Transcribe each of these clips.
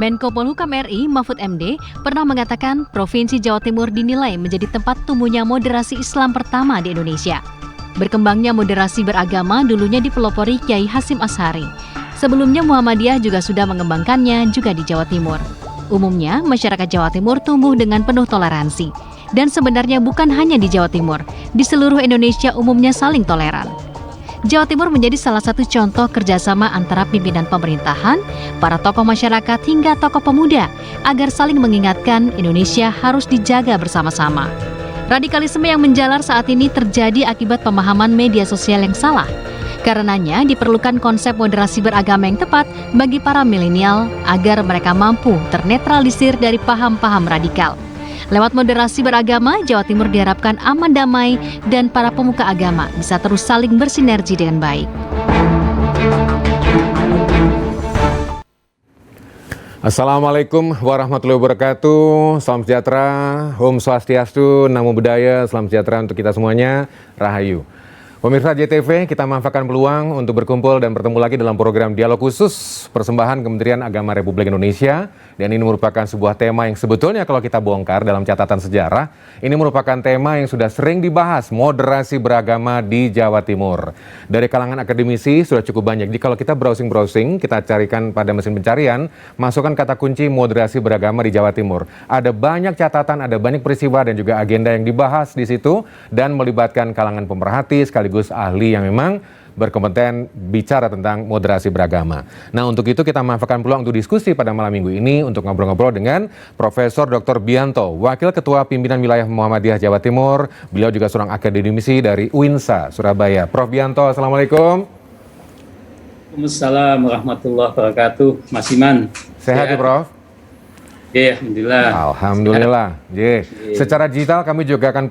Menko Polhukam RI Mahfud MD pernah mengatakan Provinsi Jawa Timur dinilai menjadi tempat tumbuhnya moderasi Islam pertama di Indonesia. Berkembangnya moderasi beragama dulunya dipelopori Kiai Hasyim Asy'ari. Sebelumnya Muhammadiyah juga sudah mengembangkannya juga di Jawa Timur. Umumnya masyarakat Jawa Timur tumbuh dengan penuh toleransi. Dan sebenarnya bukan hanya di Jawa Timur, di seluruh Indonesia umumnya saling toleran. Jawa Timur menjadi salah satu contoh kerjasama antara pimpinan pemerintahan, para tokoh masyarakat hingga tokoh pemuda agar saling mengingatkan Indonesia harus dijaga bersama-sama. Radikalisme yang menjalar saat ini terjadi akibat pemahaman media sosial yang salah. Karenanya diperlukan konsep moderasi beragama yang tepat bagi para milenial agar mereka mampu ternetralisir dari paham-paham radikal. Lewat moderasi beragama, Jawa Timur diharapkan aman damai dan para pemuka agama bisa terus saling bersinergi dengan baik. Assalamualaikum warahmatullahi wabarakatuh. Salam sejahtera, Om Swastiastu, Namo Buddhaya, salam sejahtera untuk kita semuanya, Rahayu. Pemirsa JTV, kita manfaatkan peluang untuk berkumpul dan bertemu lagi dalam program Dialog Khusus Persembahan Kementerian Agama Republik Indonesia. Dan ini merupakan sebuah tema yang sebetulnya kalau kita bongkar dalam catatan sejarah, ini merupakan tema yang sudah sering dibahas, moderasi beragama di Jawa Timur. Dari kalangan akademisi sudah cukup banyak. Jadi kalau kita browsing-browsing, kita carikan pada mesin pencarian, masukkan kata kunci moderasi beragama di Jawa Timur. Ada banyak catatan, ada banyak peristiwa dan juga agenda yang dibahas di situ dan melibatkan kalangan pemerhati sekaligus ahli yang memang berkompeten bicara tentang moderasi beragama. Nah, untuk itu kita manfaatkan peluang untuk diskusi pada malam minggu ini untuk ngobrol-ngobrol dengan Profesor Dr. Bianto, Wakil Ketua Pimpinan Wilayah Muhammadiyah Jawa Timur. Beliau juga seorang akademisi dari UINSA, Surabaya. Prof. Bianto, Assalamualaikum. Waalaikumsalam warahmatullahi wabarakatuh. Mas Iman. Sehat ya, Prof? Ya, Alhamdulillah. Alhamdulillah. Secara digital kami juga akan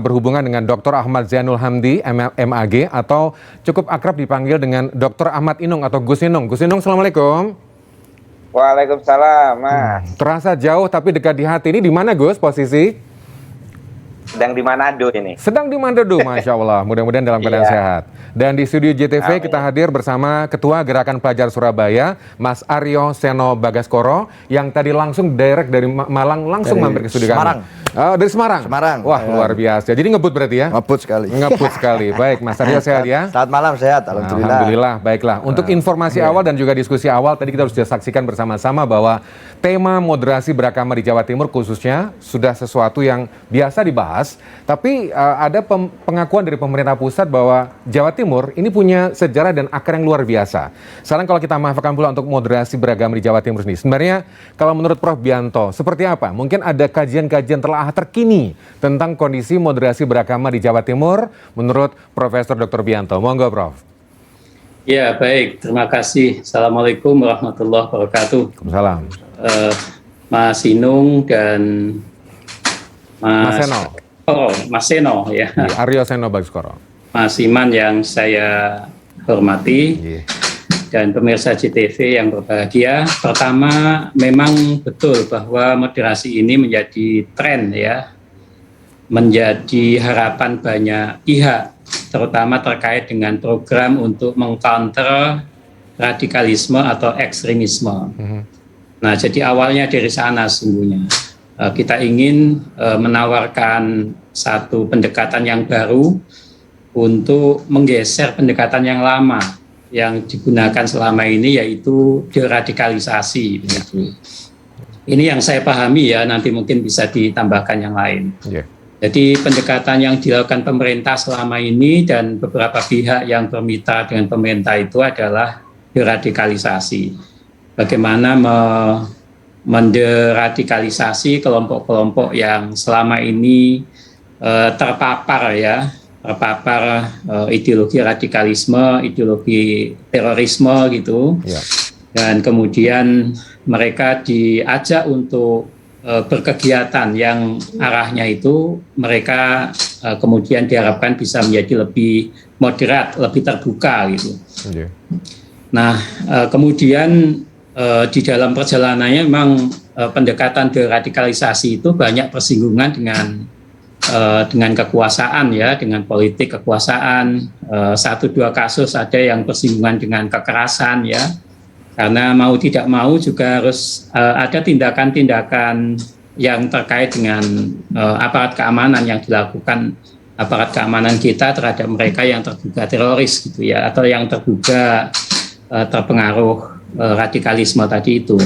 berhubungan dengan Dr. Ahmad Zainul Hamdi, MAG, atau cukup akrab dipanggil dengan Dr. Ahmad Inung atau Gus Inung. Gus Inung, Assalamualaikum. Waalaikumsalam, Mas. Terasa jauh tapi dekat di hati. Ini di mana, Gus, posisi? Sedang di Manado ini. Sedang di Manado, Masya Allah. Mudah-mudahan dalam keadaan sehat. Dan di studio JTV Amin. kita hadir bersama Ketua Gerakan Pelajar Surabaya, Mas Aryo Seno Bagaskoro, yang tadi langsung direct dari Malang, langsung mampir ke studio Semarang. kami. Dari Semarang? Semarang. Wah, luar biasa. Jadi ngebut berarti ya? Ngebut sekali. Ngebut sekali. Baik, Mas Aryo sehat ya? Selamat malam, sehat. Alhamdulillah. Alhamdulillah, baiklah. Untuk informasi awal dan juga diskusi awal, tadi kita sudah saksikan bersama-sama bahwa tema moderasi beragama di Jawa Timur khususnya sudah sesuatu yang biasa dibahas, tapi ada pengakuan dari pemerintah pusat bahwa Jawa Timur ini punya sejarah dan akar yang luar biasa. Sekarang kalau kita manfaatkan pula untuk moderasi beragama di Jawa Timur sendiri, sebenarnya kalau menurut Prof. Bianto, seperti apa? Mungkin ada kajian-kajian telah terkini tentang kondisi moderasi beragama di Jawa Timur menurut Profesor Dr. Bianto. Monggo, Prof. Ya, baik. Terima kasih. Assalamualaikum warahmatullahi wabarakatuh. Waalaikumsalam. Mas Inung dan Mas Seno. Mas Seno ya. Aryo Seno Bagaskoro. Mas Iman yang saya hormati. Dan pemirsa JTV yang berbahagia. Pertama, memang betul bahwa moderasi ini menjadi tren ya. Menjadi harapan banyak pihak, terutama terkait dengan program untuk mengcounter radikalisme atau ekstremisme. Nah, jadi awalnya dari sana sesungguhnya. Kita ingin menawarkan satu pendekatan yang baru untuk menggeser pendekatan yang lama yang digunakan selama ini, yaitu deradikalisasi. Ini yang saya pahami ya, nanti mungkin bisa ditambahkan yang lain. Jadi pendekatan yang dilakukan pemerintah selama ini dan beberapa pihak yang bermitra dengan pemerintah itu adalah deradikalisasi. Bagaimana menderadikalisasi kelompok-kelompok yang selama ini terpapar ideologi radikalisme, ideologi terorisme gitu. Dan kemudian mereka diajak untuk berkegiatan yang arahnya itu mereka kemudian diharapkan bisa menjadi lebih moderat, lebih terbuka gitu. Nah, kemudian di dalam perjalanannya memang pendekatan deradikalisasi itu banyak persinggungan dengan kekuasaan ya, dengan politik kekuasaan. 1-2 kasus ada yang persinggungan dengan kekerasan ya. Karena mau tidak mau juga harus ada tindakan-tindakan yang terkait dengan aparat keamanan yang dilakukan aparat keamanan kita terhadap mereka yang terduga teroris gitu ya, atau yang terduga terpengaruh radikalisme tadi itu.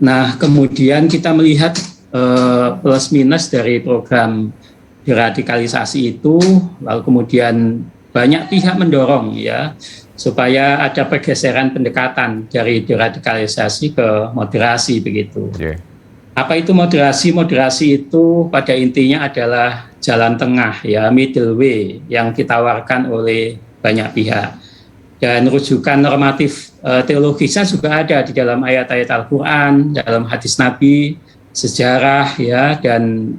Nah, kemudian kita melihat plus minus dari program deradikalisasi itu, lalu kemudian banyak pihak mendorong ya supaya ada pergeseran pendekatan dari deradikalisasi ke moderasi begitu. Yeah. Apa itu moderasi? Moderasi itu pada intinya adalah jalan tengah ya, middle way yang ditawarkan oleh banyak pihak. Dan rujukan normatif teologisnya juga ada di dalam ayat-ayat Al-Quran, dalam hadis Nabi, sejarah ya, dan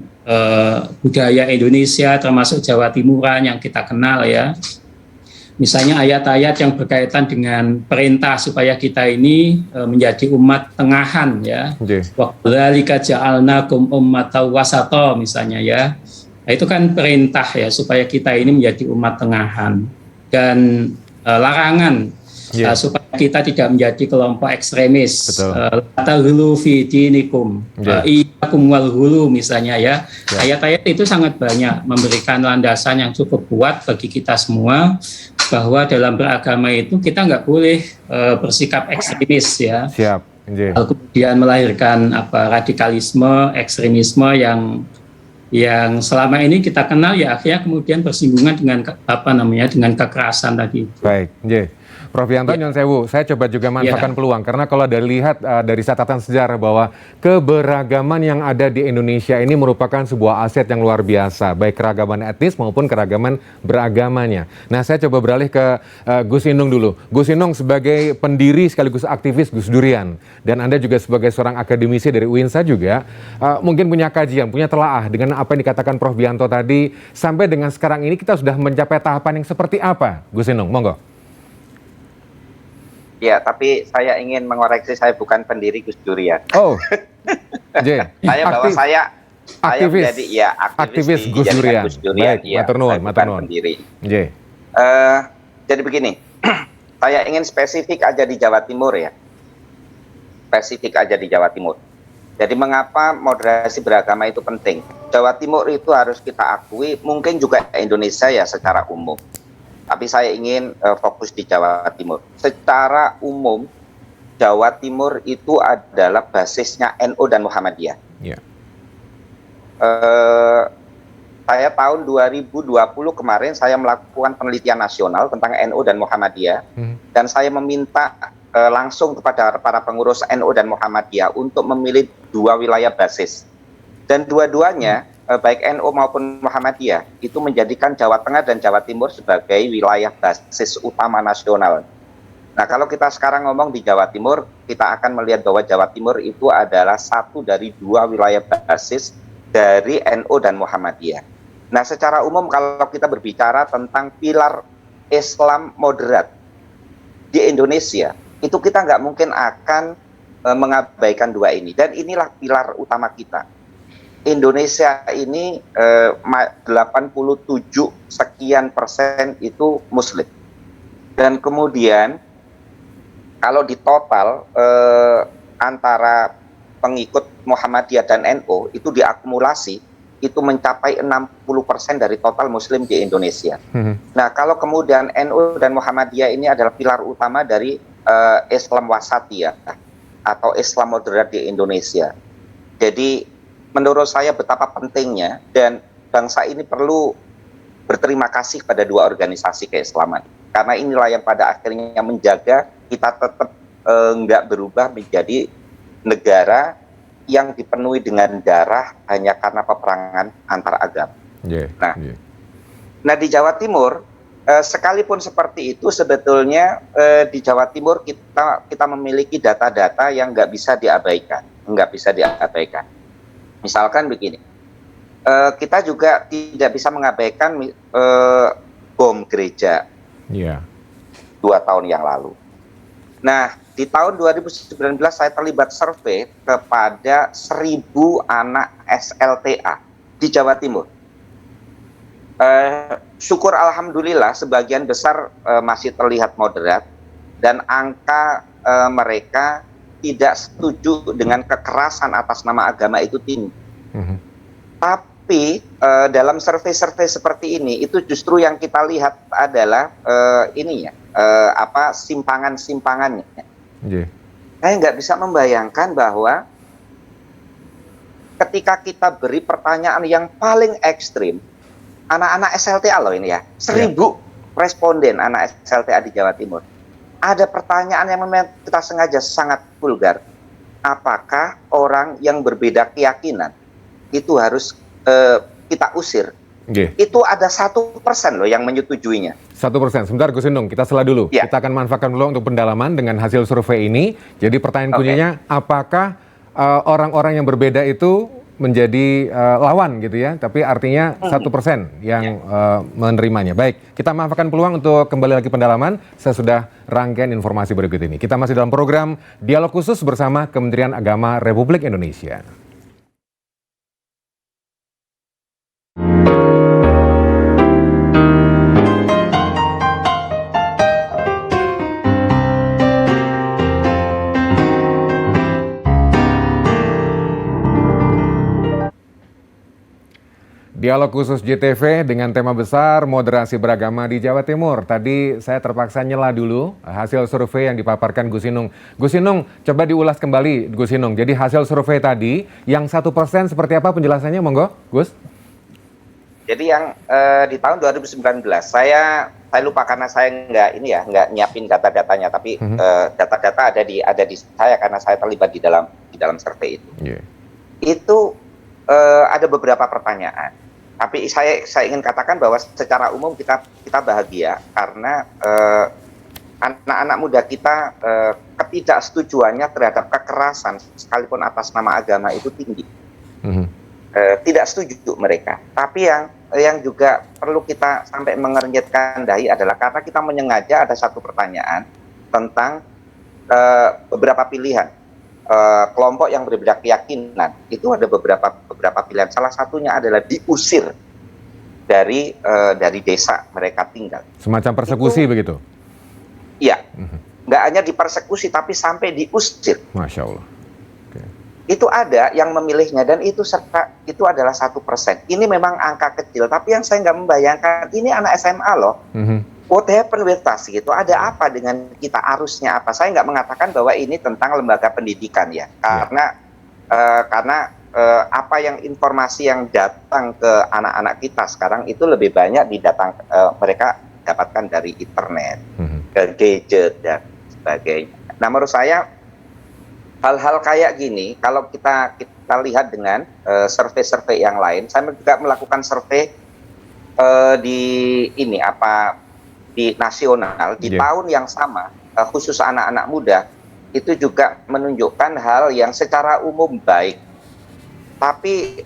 budaya Indonesia termasuk Jawa Timuran yang kita kenal ya. Misalnya ayat-ayat yang berkaitan dengan perintah supaya kita ini menjadi umat tengahan ya. Wa dzalika ja'alnakum ummatan wasata misalnya ya. Nah, itu kan perintah ya supaya kita ini menjadi umat tengahan, dan larangan supaya kita tidak menjadi kelompok ekstremis. Taghlu fi dinikum iyyakum wal ghulu misalnya ya. Ayat-ayat itu sangat banyak memberikan landasan yang cukup kuat bagi kita semua bahwa dalam beragama itu kita nggak boleh bersikap ekstremis ya. Siap. Kemudian melahirkan radikalisme, ekstremisme yang selama ini kita kenal ya akhirnya kemudian bersinggungan dengan dengan kekerasan tadi. Baik, Prof Yanto, Nyon Sewu, saya coba juga manfaatkan peluang karena kalau dilihat dari catatan sejarah bahwa keberagaman yang ada di Indonesia ini merupakan sebuah aset yang luar biasa, baik keragaman etnis maupun keragaman beragamanya. Nah, saya coba beralih ke Gus Inung dulu. Gus Inung sebagai pendiri sekaligus aktivis Gus Durian, dan Anda juga sebagai seorang akademisi dari UINSA juga, mungkin punya kajian, punya telaah dengan apa yang dikatakan Prof Yanto tadi, sampai dengan sekarang ini kita sudah mencapai tahapan yang seperti apa, Gus Inung? Monggo. Ya, tapi saya ingin mengoreksi, saya bukan pendiri Gus Durian. Oh, saya menjadi aktivis Gus Durian. Baik, ya, bukan pendiri. Jadi begini, saya ingin spesifik aja di Jawa Timur ya. Spesifik aja di Jawa Timur. Jadi mengapa moderasi beragama itu penting? Jawa Timur itu harus kita akui, mungkin juga Indonesia ya secara umum. Tapi saya ingin fokus di Jawa Timur. Secara umum, Jawa Timur itu adalah basisnya NU dan Muhammadiyah. Yeah. Saya tahun 2020 kemarin saya melakukan penelitian nasional tentang NU dan Muhammadiyah, dan saya meminta langsung kepada para pengurus NU dan Muhammadiyah untuk memilih 2 wilayah basis. Dan dua-duanya, baik NU maupun Muhammadiyah, itu menjadikan Jawa Tengah dan Jawa Timur sebagai wilayah basis utama nasional. Nah, kalau kita sekarang ngomong di Jawa Timur, kita akan melihat bahwa Jawa Timur itu adalah satu dari 2 wilayah basis dari NU dan Muhammadiyah. Nah, secara umum kalau kita berbicara tentang pilar Islam moderat di Indonesia, itu kita nggak mungkin akan mengabaikan 2 ini. Dan inilah pilar utama kita. Indonesia ini 87 sekian persen itu Muslim. Dan kemudian kalau di total antara pengikut Muhammadiyah dan NU itu diakumulasi itu mencapai 60% dari total Muslim di Indonesia. Nah, kalau kemudian NU dan Muhammadiyah ini adalah pilar utama dari Islam wasatiyah atau Islam moderat di Indonesia. Jadi menurut saya betapa pentingnya, dan bangsa ini perlu berterima kasih pada 2 organisasi keislaman. Karena inilah yang pada akhirnya menjaga kita tetap nggak berubah menjadi negara yang dipenuhi dengan darah hanya karena peperangan antar agama. Nah, di Jawa Timur, sekalipun seperti itu, sebetulnya di Jawa Timur kita memiliki data-data yang nggak bisa diabaikan. Misalkan begini, kita juga tidak bisa mengabaikan bom gereja 2 tahun yang lalu. Nah, di tahun 2019 saya terlibat survei kepada 1.000 anak SLTA di Jawa Timur. Syukur alhamdulillah sebagian besar masih terlihat moderat, dan angka mereka tidak setuju dengan kekerasan atas nama agama itu tinggi. Tapi dalam survei-survei seperti ini itu justru yang kita lihat adalah simpangan-simpangannya. Saya nggak bisa membayangkan bahwa ketika kita beri pertanyaan yang paling ekstrim, anak-anak SLTA loh ini ya, 1.000 responden anak SLTA di Jawa Timur. Ada pertanyaan yang memang kita sengaja sangat vulgar. Apakah orang yang berbeda keyakinan itu harus kita usir? Itu ada 1% loh yang menyetujuinya. 1%. Sebentar Gus Inung, kita selah dulu. Ya. Kita akan manfaatkan dulu untuk pendalaman dengan hasil survei ini. Jadi pertanyaan kuncinya, apakah orang-orang yang berbeda itu menjadi lawan gitu ya? Tapi artinya 1% yang menerimanya. Baik, kita manfaatkan peluang untuk kembali lagi pendalaman. Saya sudah rangkaian informasi berikut ini. Kita masih dalam program Dialog Khusus bersama Kementerian Agama Republik Indonesia. Dialog Khusus JTV dengan tema besar moderasi beragama di Jawa Timur. Tadi saya terpaksa nyela dulu hasil survei yang dipaparkan Gus Inung. Gus Inung, coba diulas kembali Gus Inung. Jadi hasil survei tadi yang 1% seperti apa penjelasannya, monggo Gus? Jadi yang di tahun 2019 saya lupa karena saya nggak nyiapin data-datanya, tapi data-data ada di saya karena saya terlibat di dalam survei itu. Itu ada beberapa pertanyaan. Tapi saya ingin katakan bahwa secara umum kita bahagia karena anak-anak muda kita ketidaksetujuannya terhadap kekerasan sekalipun atas nama agama itu tinggi. Tidak setuju mereka. Tapi yang juga perlu kita sampai mengernyitkan dahi adalah karena kita menyengaja ada satu pertanyaan tentang beberapa pilihan. Kelompok yang berbeda keyakinan itu ada beberapa pilihan. Salah satunya adalah diusir dari desa mereka tinggal. Semacam persekusi itu, begitu? Iya, nggak hanya dipersekusi tapi sampai diusir. Masya Allah. Itu ada yang memilihnya dan itu adalah 1%. Ini memang angka kecil, tapi yang saya nggak membayangkan ini anak SMA loh. What happened with us gitu? Ada apa dengan kita? Arusnya apa? Saya nggak mengatakan bahwa ini tentang lembaga pendidikan ya, karena apa yang informasi yang datang ke anak-anak kita sekarang itu lebih banyak mereka dapatkan dari internet, gadget dan sebagainya. Nah, menurut saya hal-hal kayak gini kalau kita lihat dengan survei-survei yang lain, saya juga melakukan survei di nasional di tahun yang sama, khusus anak-anak muda itu juga menunjukkan hal yang secara umum baik, tapi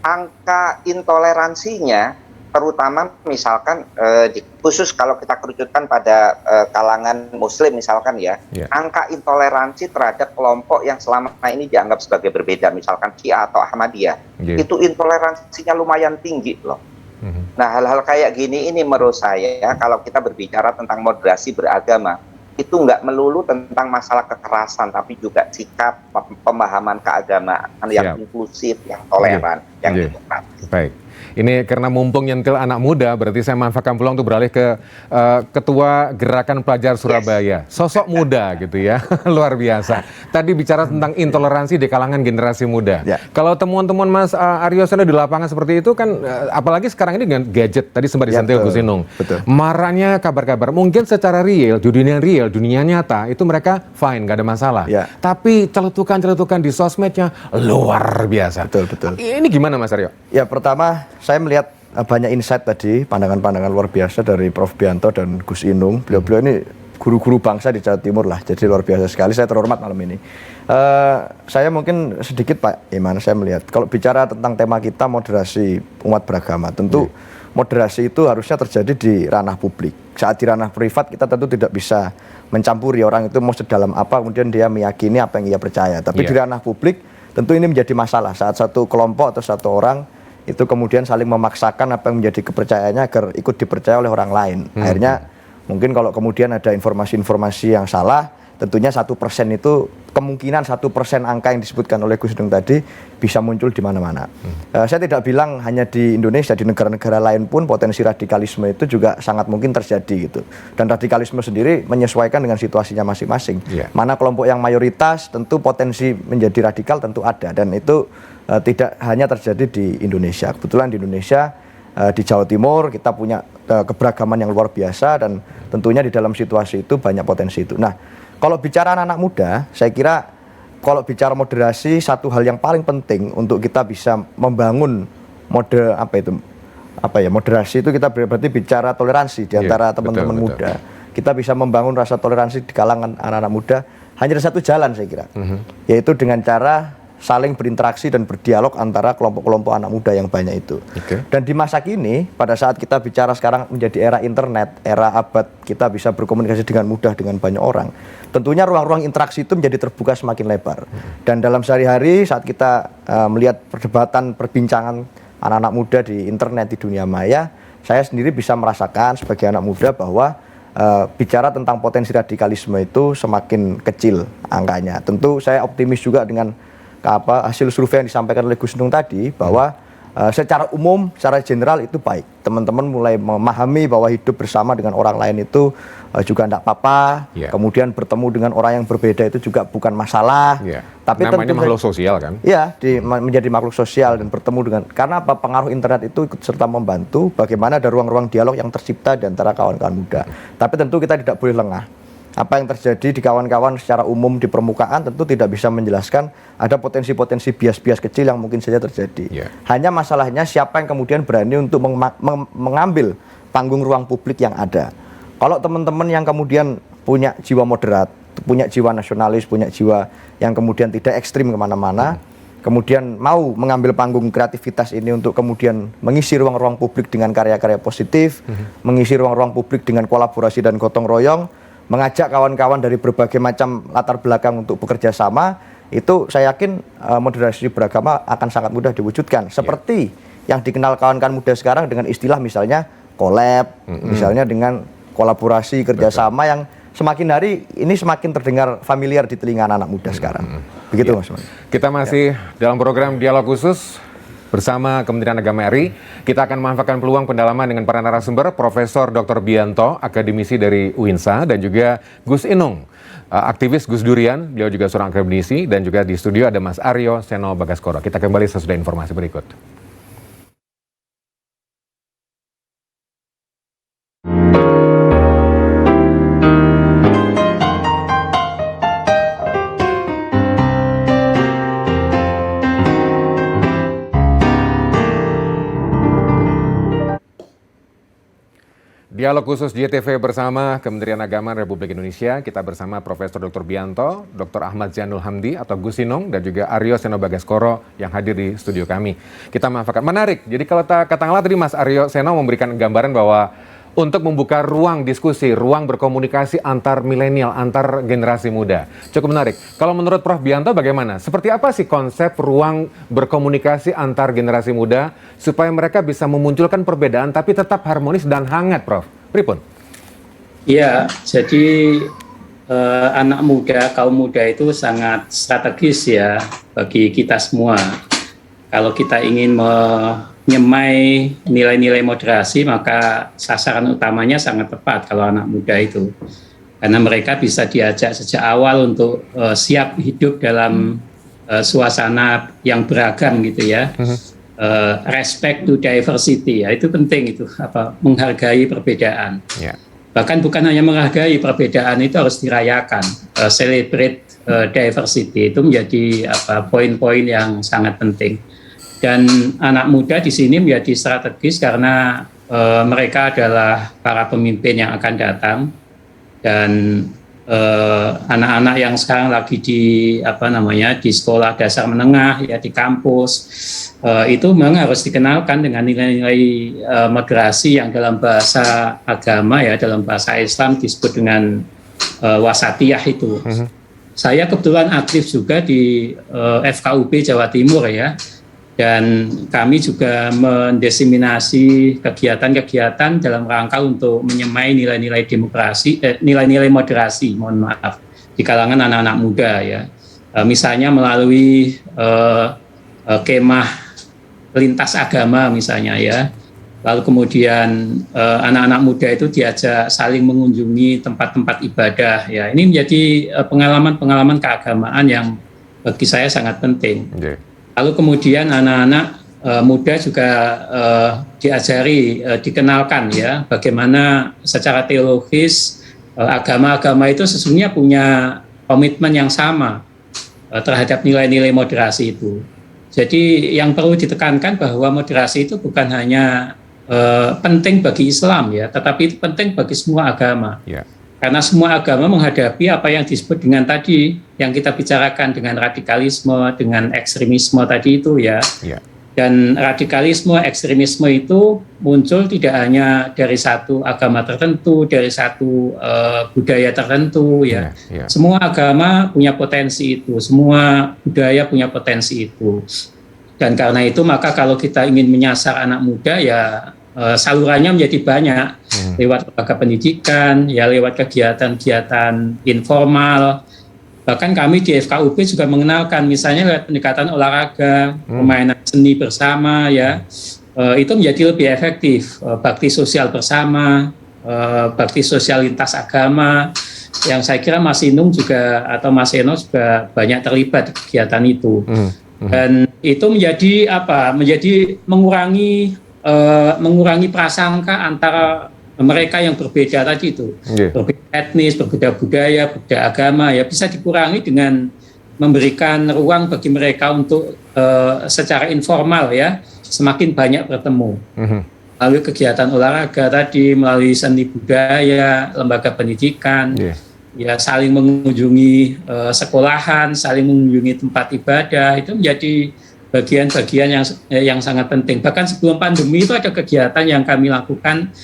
angka intoleransinya terutama misalkan khusus kalau kita kerucutkan pada kalangan muslim misalkan angka intoleransi terhadap kelompok yang selama ini dianggap sebagai berbeda, misalkan Syiah atau Ahmadiyah, itu intoleransinya lumayan tinggi loh. Nah, hal-hal kayak gini ini menurut saya kalau kita berbicara tentang moderasi beragama itu nggak melulu tentang masalah kekerasan, tapi juga sikap pemahaman keagamaan yang inklusif, yang toleran, yang demokratis. Baik. Ini karena mumpung nyentil anak muda, berarti saya manfaatkan peluang untuk beralih ke Ketua Gerakan Pelajar Surabaya. Sosok muda gitu ya, luar biasa. Tadi bicara tentang intoleransi di kalangan generasi muda. Kalau temuan-temuan Mas Aryo Seno di lapangan seperti itu kan, apalagi sekarang ini dengan gadget, tadi sempat disentil Gus Inung. Maraknya kabar-kabar, mungkin secara real, di dunia nyata, itu mereka fine, nggak ada masalah. Tapi celetukan-celetukan di sosmednya luar biasa. Betul. Ini gimana Mas Aryo? Ya, pertama saya melihat banyak insight tadi, pandangan-pandangan luar biasa dari Prof. Bianto dan Gus Inung. Beliau-beliau ini guru-guru bangsa di Jawa Timur lah, jadi luar biasa sekali. Saya terhormat malam ini. Saya mungkin sedikit Pak Iman, saya melihat kalau bicara tentang tema kita moderasi umat beragama, tentu moderasi itu harusnya terjadi di ranah publik. Saat di ranah privat kita tentu tidak bisa mencampuri orang itu mau sedalam apa kemudian dia meyakini apa yang ia percaya. Tapi di ranah publik tentu ini menjadi masalah saat satu kelompok atau satu orang itu kemudian saling memaksakan apa yang menjadi kepercayaannya agar ikut dipercaya oleh orang lain. Akhirnya mungkin kalau kemudian ada informasi-informasi yang salah, tentunya 1% itu kemungkinan 1% angka yang disebutkan oleh Gus Dung tadi bisa muncul di mana-mana. Saya tidak bilang hanya di Indonesia, di negara-negara lain pun potensi radikalisme itu juga sangat mungkin terjadi gitu. Dan radikalisme sendiri menyesuaikan dengan situasinya masing-masing. Mana kelompok yang mayoritas tentu potensi menjadi radikal tentu ada, dan itu tidak hanya terjadi di Indonesia. Kebetulan di Indonesia, di Jawa Timur kita punya keberagaman yang luar biasa, dan tentunya di dalam situasi itu banyak potensi itu. Nah, kalau bicara anak-anak muda, saya kira kalau bicara moderasi, satu hal yang paling penting untuk kita bisa membangun moderasi itu kita berarti bicara toleransi di antara teman-teman muda. Kita bisa membangun rasa toleransi di kalangan anak-anak muda hanya ada satu jalan saya kira, yaitu dengan cara saling berinteraksi dan berdialog antara kelompok-kelompok anak muda yang banyak itu. Dan di masa kini, pada saat kita bicara sekarang menjadi era internet, era abad kita bisa berkomunikasi dengan mudah dengan banyak orang, tentunya ruang-ruang interaksi itu menjadi terbuka semakin lebar. Dan dalam sehari-hari saat kita melihat perdebatan, perbincangan anak-anak muda di internet, di dunia maya, saya sendiri bisa merasakan sebagai anak muda bahwa bicara tentang potensi radikalisme itu semakin kecil angkanya. Tentu saya optimis juga dengan hasil survei yang disampaikan oleh Gus Dung tadi, bahwa secara umum, secara general itu baik. Teman-teman mulai memahami bahwa hidup bersama dengan orang lain itu juga tidak apa-apa. Kemudian bertemu dengan orang yang berbeda itu juga bukan masalah. Tapi namanya makhluk sosial kan? Iya, menjadi makhluk sosial dan bertemu dengan, karena apa, pengaruh internet itu ikut serta membantu bagaimana ada ruang-ruang dialog yang tercipta di antara kawan-kawan muda. Tapi tentu kita tidak boleh lengah. Apa yang terjadi di kawan-kawan secara umum di permukaan tentu tidak bisa menjelaskan ada potensi-potensi bias-bias kecil yang mungkin saja terjadi. Hanya masalahnya siapa yang kemudian berani untuk mengambil panggung ruang publik yang ada. Kalau teman-teman yang kemudian punya jiwa moderat, punya jiwa nasionalis, punya jiwa yang kemudian tidak ekstrim kemana-mana, kemudian mau mengambil panggung kreativitas ini untuk kemudian mengisi ruang-ruang publik dengan karya-karya positif, mengisi ruang-ruang publik dengan kolaborasi dan gotong royong, mengajak kawan-kawan dari berbagai macam latar belakang untuk bekerja sama, itu saya yakin moderasi beragama akan sangat mudah diwujudkan. Seperti yang dikenal kawan-kawan muda sekarang dengan istilah misalnya collab, misalnya dengan kolaborasi kerjasama yang semakin hari ini semakin terdengar familiar di telinga anak muda sekarang. Begitu Mas. Kita masih dalam program Dialog Khusus bersama Kementerian Agama RI. Kita akan memanfaatkan peluang pendalaman dengan para narasumber, Profesor Dr. Bianto, akademisi dari UINSA, dan juga Gus Inung, aktivis Gus Durian, beliau juga seorang akademisi, dan juga di studio ada Mas Aryo Seno Bagaskoro. Kita kembali sesudah informasi berikut. Dialog Khusus JTV bersama Kementerian Agama Republik Indonesia. Kita bersama Profesor Dr. Bianto, Dr. Ahmad Zainul Hamdi atau Gus Inung, dan juga Aryo Seno Bagaskoro yang hadir di studio kami. Kita manfaatkan. Menarik. Jadi kalau katakanlah tadi Mas Aryo Seno memberikan gambaran bahwa untuk membuka ruang diskusi, ruang berkomunikasi antar milenial, antar generasi muda. Cukup menarik. Kalau menurut Prof. Bianto bagaimana? Seperti apa sih konsep ruang berkomunikasi antar generasi muda supaya mereka bisa memunculkan perbedaan tapi tetap harmonis dan hangat, Prof? Pripun? Iya, jadi anak muda, kaum muda itu sangat strategis ya bagi kita semua. Kalau kita ingin menyemai nilai-nilai moderasi, maka sasaran utamanya sangat tepat kalau anak muda itu. Karena mereka bisa diajak sejak awal untuk siap hidup dalam suasana yang beragam gitu ya. Respect to diversity, ya itu penting itu, menghargai perbedaan. Bahkan bukan hanya menghargai perbedaan, itu harus dirayakan. Celebrate diversity itu menjadi poin-poin yang sangat penting. Dan anak muda di sini menjadi strategis karena mereka adalah para pemimpin yang akan datang, dan anak-anak yang sekarang lagi di sekolah dasar menengah ya, di kampus, itu memang harus dikenalkan dengan nilai-nilai moderasi yang dalam bahasa agama ya, dalam bahasa Islam disebut dengan wasatiyah itu. Saya kebetulan aktif juga di FKUB Jawa Timur ya. Dan kami juga mendiseminasi kegiatan-kegiatan dalam rangka untuk menyemai nilai-nilai demokrasi, nilai-nilai moderasi, mohon maaf, di kalangan anak-anak muda ya. Misalnya melalui kemah lintas agama misalnya ya. Lalu kemudian anak-anak muda itu diajak saling mengunjungi tempat-tempat ibadah ya. Ini menjadi pengalaman-pengalaman keagamaan yang bagi saya sangat penting. Lalu kemudian anak-anak muda juga diajari, dikenalkan ya bagaimana secara teologis agama-agama itu sesungguhnya punya komitmen yang sama terhadap nilai-nilai moderasi itu. Jadi yang perlu ditekankan bahwa moderasi itu bukan hanya penting bagi Islam ya, tetapi itu penting bagi semua agama. Yeah. Karena semua agama menghadapi apa yang disebut dengan tadi yang kita bicarakan dengan radikalisme, dengan ekstremisme tadi itu ya. Yeah. Dan radikalisme, ekstremisme itu muncul tidak hanya dari satu agama tertentu, dari satu budaya tertentu ya. Yeah. Semua agama punya potensi itu, semua budaya punya potensi itu. Dan karena itu maka kalau kita ingin menyasar anak muda ya salurannya menjadi banyak lewat lembaga pendidikan, ya lewat kegiatan-kegiatan informal. Bahkan kami di FKUB juga mengenalkan misalnya lewat pendekatan olahraga, permainan seni bersama ya. Itu menjadi lebih efektif, bakti sosial bersama, bakti sosial lintas agama yang saya kira Mas Inung juga atau Mas Eno juga banyak terlibat di kegiatan itu. Dan itu menjadi apa? Menjadi mengurangi prasangka antara mereka yang berbeda tadi itu, berbeda etnis, berbeda budaya, berbeda agama ya bisa dikurangi dengan memberikan ruang bagi mereka untuk secara informal ya semakin banyak bertemu. Melalui kegiatan olahraga tadi, melalui seni budaya, lembaga pendidikan. Ya saling mengunjungi sekolahan, saling mengunjungi tempat ibadah itu menjadi bagian-bagian yang sangat penting. Bahkan sebelum pandemi itu ada kegiatan yang kami lakukan,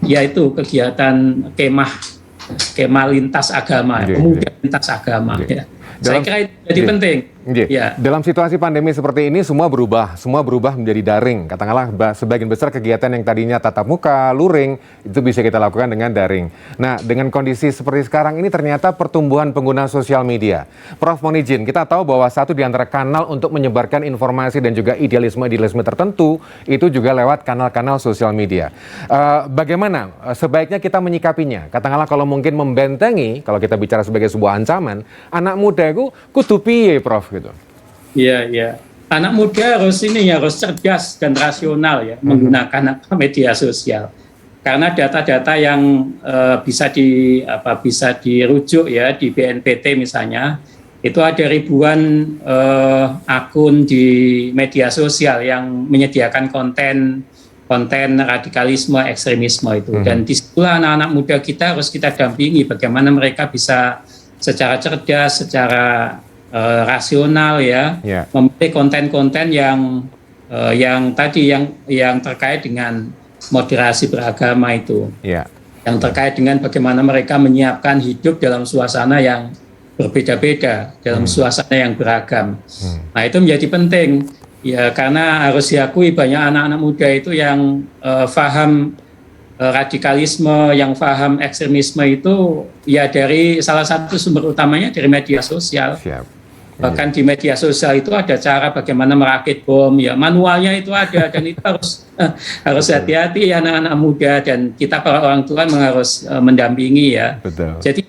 yaitu kegiatan kemah lintas agama, pemuda lintas agama. Ya. Saya kira itu jadi penting. Ya. Dalam situasi pandemi seperti ini semua berubah menjadi daring. Katakanlah sebagian besar kegiatan yang tadinya tatap muka, luring, itu bisa kita lakukan dengan daring. Nah, dengan kondisi seperti sekarang ini ternyata pertumbuhan pengguna sosial media. Prof mohon izin, kita tahu bahwa satu di antara kanal untuk menyebarkan informasi dan juga idealisme tertentu itu juga lewat kanal-kanal sosial media. Bagaimana sebaiknya kita menyikapinya? Katakanlah kalau mungkin membentengi, kalau kita bicara sebagai sebuah ancaman, anak muda itu kudu piye, Prof? Gitu. Iya. Anak muda harus cerdas dan rasional ya menggunakan media sosial. Karena data-data yang bisa dirujuk ya di BNPT misalnya, itu ada ribuan akun di media sosial yang menyediakan konten radikalisme, ekstremisme itu. Dan disitulah anak-anak muda kita harus kita dampingi bagaimana mereka bisa secara cerdas, secara rasional ya, memilih konten-konten yang terkait dengan moderasi beragama itu, yang terkait dengan bagaimana mereka menyiapkan hidup dalam suasana yang berbeda-beda, dalam suasana yang beragam. Nah itu menjadi penting ya, karena harus diakui banyak anak-anak muda itu yang paham radikalisme, yang paham ekstremisme itu ya dari salah satu sumber utamanya dari media sosial. Bahkan di media sosial itu ada cara bagaimana merakit bom, ya manualnya itu ada, dan itu harus hati-hati ya anak-anak muda, dan kita para orang tua harus mendampingi ya. Betul. Jadi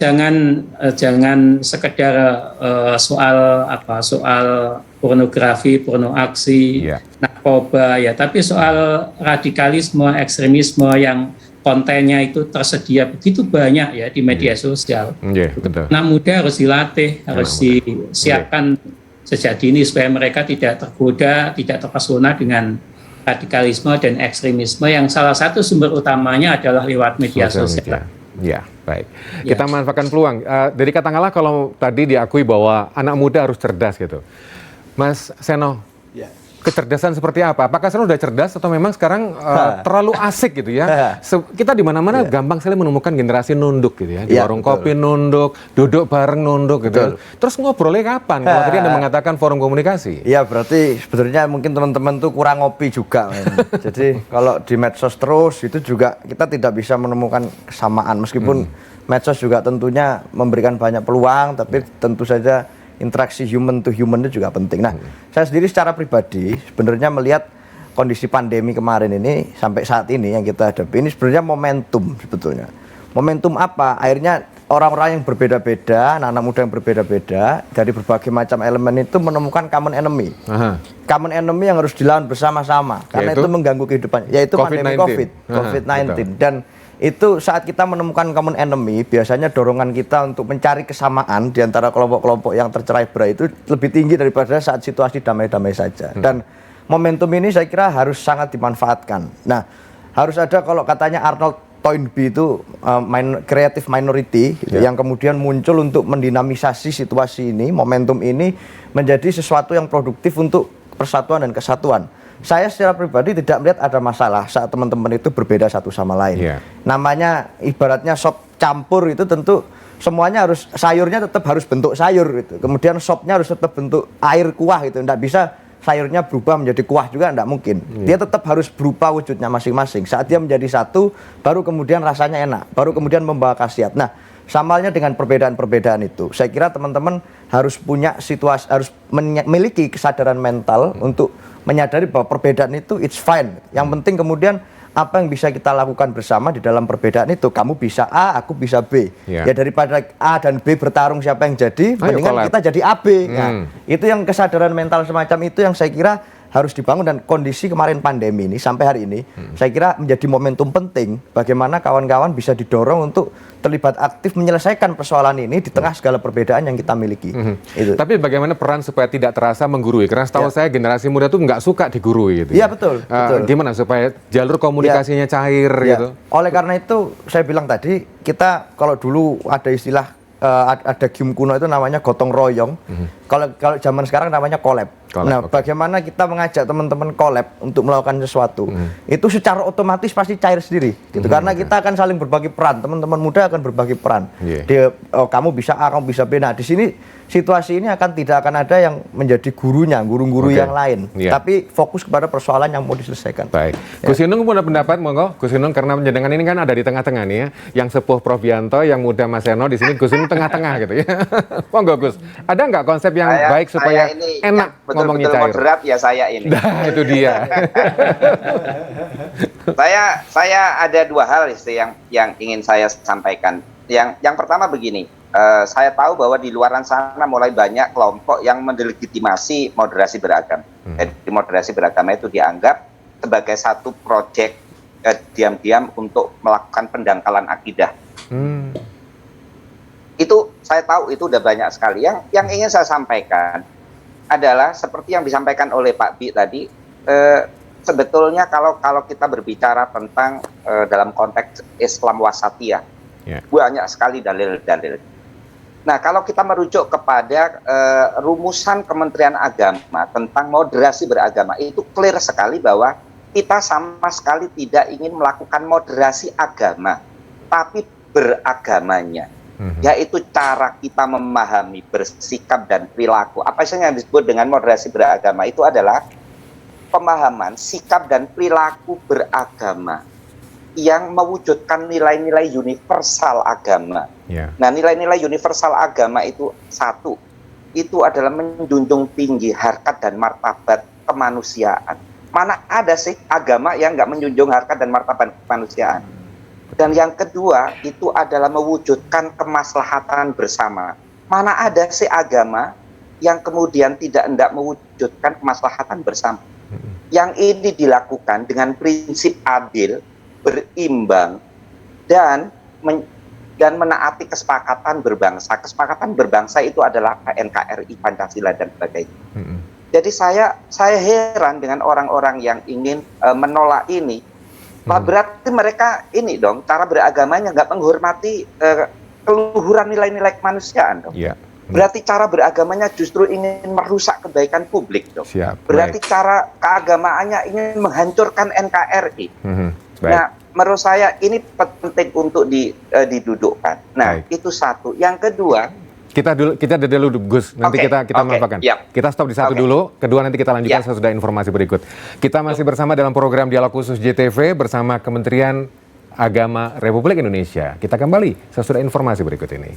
jangan sekedar soal pornografi, pornoaksi, narkoba ya, tapi soal radikalisme, ekstremisme yang kontennya itu tersedia begitu banyak ya di media sosial. Betul. Anak muda harus dilatih, harus disiapkan sejak dini supaya mereka tidak tergoda, tidak terpesona dengan radikalisme dan ekstremisme yang salah satu sumber utamanya adalah lewat media sosial. Ya, baik. Kita manfaatkan peluang. Dari katakanlah kalau tadi diakui bahwa anak muda harus cerdas gitu. Mas Seno, kecerdasan seperti apa? Apakah Seno sudah cerdas atau memang sekarang terlalu asik gitu ya? Kita di mana-mana gampang sekali menemukan generasi nunduk gitu ya. Di warung kopi nunduk, duduk bareng nunduk gitu. Terus ngobrolnya kapan? Kalau tadi Anda mengatakan forum komunikasi. Iya, berarti sebetulnya mungkin teman-teman tuh kurang ngopi juga. Jadi kalau di medsos terus itu juga kita tidak bisa menemukan kesamaan meskipun medsos juga tentunya memberikan banyak peluang, tapi tentu saja interaksi human to human itu juga penting. Nah, saya sendiri secara pribadi sebenarnya melihat kondisi pandemi kemarin ini sampai saat ini yang kita hadapi ini sebenarnya momentum sebetulnya. Momentum apa? Akhirnya orang-orang yang berbeda-beda, anak-anak muda yang berbeda-beda dari berbagai macam elemen itu menemukan common enemy. Common enemy yang harus dilawan bersama-sama karena itu mengganggu kehidupan, yaitu pandemi COVID-19. Dan itu saat kita menemukan common enemy, biasanya dorongan kita untuk mencari kesamaan di antara kelompok-kelompok yang tercerai-berai itu lebih tinggi daripada saat situasi damai-damai saja. Dan momentum ini saya kira harus sangat dimanfaatkan. Nah, harus ada, kalau katanya Arnold Toynbee itu creative minority gitu, yang kemudian muncul untuk mendinamisasi situasi ini, momentum ini menjadi sesuatu yang produktif untuk persatuan dan kesatuan. Saya secara pribadi tidak melihat ada masalah saat teman-teman itu berbeda satu sama lain. Namanya ibaratnya sop campur itu tentu semuanya harus, sayurnya tetap harus bentuk sayur gitu. Kemudian sopnya harus tetap bentuk air kuah gitu. Tidak bisa sayurnya berubah menjadi kuah juga, tidak mungkin. Dia tetap harus berupa wujudnya masing-masing. Saat dia menjadi satu, baru kemudian rasanya enak, baru kemudian membawa khasiat. Nah, sama halnya dengan perbedaan-perbedaan itu. Saya kira teman-teman harus punya situasi, harus memiliki kesadaran mental untuk menyadari bahwa perbedaan itu it's fine. Yang penting kemudian apa yang bisa kita lakukan bersama di dalam perbedaan itu. Kamu bisa A, aku bisa B. Ya daripada A dan B bertarung siapa yang jadi, mendingan kita jadi AB. Nah, itu yang kesadaran mental semacam itu yang saya kira harus dibangun. Dan kondisi kemarin pandemi ini sampai hari ini saya kira menjadi momentum penting bagaimana kawan-kawan bisa didorong untuk terlibat aktif menyelesaikan persoalan ini di tengah segala perbedaan yang kita miliki. Itu. Tapi bagaimana peran supaya tidak terasa menggurui? Karena setahu saya generasi muda tuh nggak suka digurui gitu. Iya betul, betul. Gimana supaya jalur komunikasinya cair gitu? Oleh karena itu saya bilang tadi, kita kalau dulu ada istilah ada game kuno itu namanya gotong royong. Kalau zaman sekarang namanya collab. Nah, bagaimana kita mengajak teman-teman collab untuk melakukan sesuatu, itu secara otomatis pasti cair sendiri, gitu. Karena kita akan saling berbagi peran, teman-teman muda akan berbagi peran. Dia, kamu bisa A, kamu bisa B. Nah, di sini situasi ini tidak akan ada yang menjadi gurunya, guru-guru yang lain, tapi fokus kepada persoalan yang mau diselesaikan. Baik. Gus Inung punya pendapat, monggo. Gus Inung, karena penjenengan ini kan ada di tengah-tengah nih ya, yang sepuh Prof Yanto, yang muda Mas Seno, di sini Gus Inung tengah-tengah gitu ya. Monggo Gus, ada nggak konsep yang baik supaya enak ngomongnya cair? Moderat ya saya ini. Nah, itu dia. saya ada dua hal yang ingin saya sampaikan. Yang pertama begini, saya tahu bahwa di luaran sana mulai banyak kelompok yang mendelegitimasi moderasi beragama. Jadi moderasi beragama itu dianggap sebagai satu proyek diam-diam untuk melakukan pendangkalan akidah. Itu saya tahu itu udah banyak sekali. Yang ingin saya sampaikan adalah seperti yang disampaikan oleh Pak Bi tadi, sebetulnya kalau kita berbicara tentang dalam konteks Islam wasatiyah, banyak sekali dalil-dalil. Nah, kalau kita merujuk kepada rumusan Kementerian Agama tentang moderasi beragama, itu clear sekali bahwa kita sama sekali tidak ingin melakukan moderasi agama, tapi beragamanya. Yaitu cara kita memahami, bersikap dan perilaku. Apa sih yang disebut dengan moderasi beragama? Itu adalah pemahaman, sikap dan perilaku beragama yang mewujudkan nilai-nilai universal agama. Nah, nilai-nilai universal agama itu satu, itu adalah menjunjung tinggi harkat dan martabat kemanusiaan. Mana ada sih agama yang nggak menjunjung harkat dan martabat kemanusiaan? Dan yang kedua itu adalah mewujudkan kemaslahatan bersama. Mana ada sih agama yang kemudian tidak hendak mewujudkan kemaslahatan bersama? Yang ini dilakukan dengan prinsip adil, berimbang, dan menaati kesepakatan berbangsa. Kesepakatan berbangsa itu adalah NKRI, Pancasila dan sebagainya. Jadi saya heran dengan orang-orang yang ingin menolak ini. Berarti mereka ini dong, cara beragamanya nggak menghormati keluhuran nilai-nilai kemanusiaan dong. Berarti cara beragamanya justru ingin merusak kebaikan publik dong. Berarti cara keagamaannya ingin menghancurkan NKRI. Nah, menurut saya ini penting untuk didudukkan. Nah, itu satu. Yang kedua, kita dulu Gus, nanti kita manfaatkan. Kita stop di satu dulu, kedua nanti kita lanjutkan sesudah informasi berikut. Kita masih bersama dalam program Dialog Khusus JTV bersama Kementerian Agama Republik Indonesia. Kita kembali sesudah informasi berikut ini.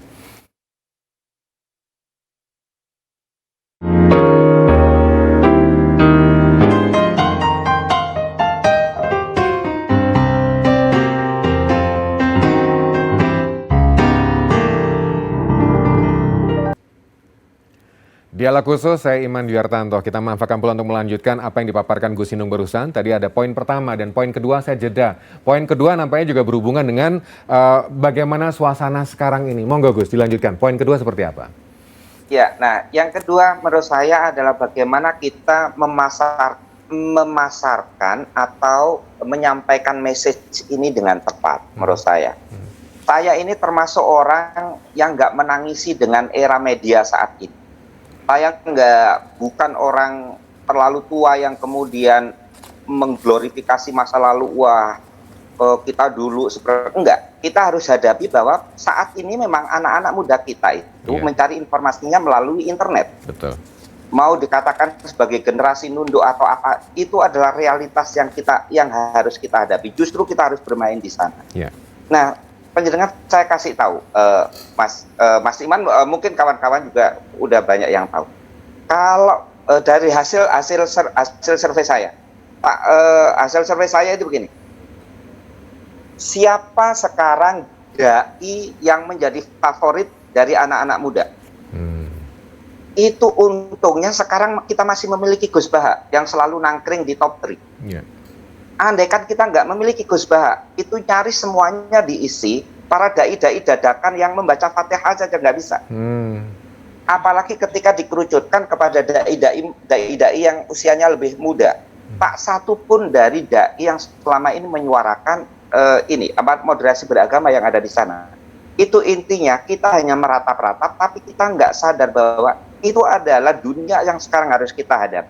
Dialog khusus, saya Iman Dwiartanto. Kita manfaatkan pula untuk melanjutkan apa yang dipaparkan Gus Inung barusan. Tadi ada poin pertama dan poin kedua saya jeda. Poin kedua nampaknya juga berhubungan dengan bagaimana suasana sekarang ini. Monggo Gus, dilanjutkan. Poin kedua seperti apa? Ya, nah yang kedua menurut saya adalah bagaimana kita memasarkan atau menyampaikan message ini dengan tepat menurut saya. Saya ini termasuk orang yang nggak menangisi dengan era media saat ini. Saya bukan orang terlalu tua yang kemudian mengglorifikasi masa lalu, wah kita dulu seperti enggak. Kita harus hadapi bahwa saat ini memang anak-anak muda kita itu mencari informasinya melalui internet. Betul. Mau dikatakan sebagai generasi nunduk atau apa, itu adalah realitas yang harus kita hadapi. Justru kita harus bermain di sana. Yeah. Nah, penjenengan saya kasih tahu, Mas Iman, mungkin kawan-kawan juga udah banyak yang tahu. Kalau dari hasil survei saya, Pak, hasil survei saya itu begini. Siapa sekarang dai yang menjadi favorit dari anak-anak muda? Itu untungnya sekarang kita masih memiliki Gus Baha yang selalu nangkring di top 3. Yeah. Andai kan kita nggak memiliki Gus Baha, itu nyaris semuanya diisi para dai-dai dadakan yang membaca Fatihah saja nggak bisa. Apalagi ketika dikerucutkan kepada dai-dai yang usianya lebih muda. Tak satu pun dari dai yang selama ini menyuarakan moderasi beragama yang ada di sana. Itu intinya kita hanya meratap-ratap, tapi kita nggak sadar bahwa itu adalah dunia yang sekarang harus kita hadapi.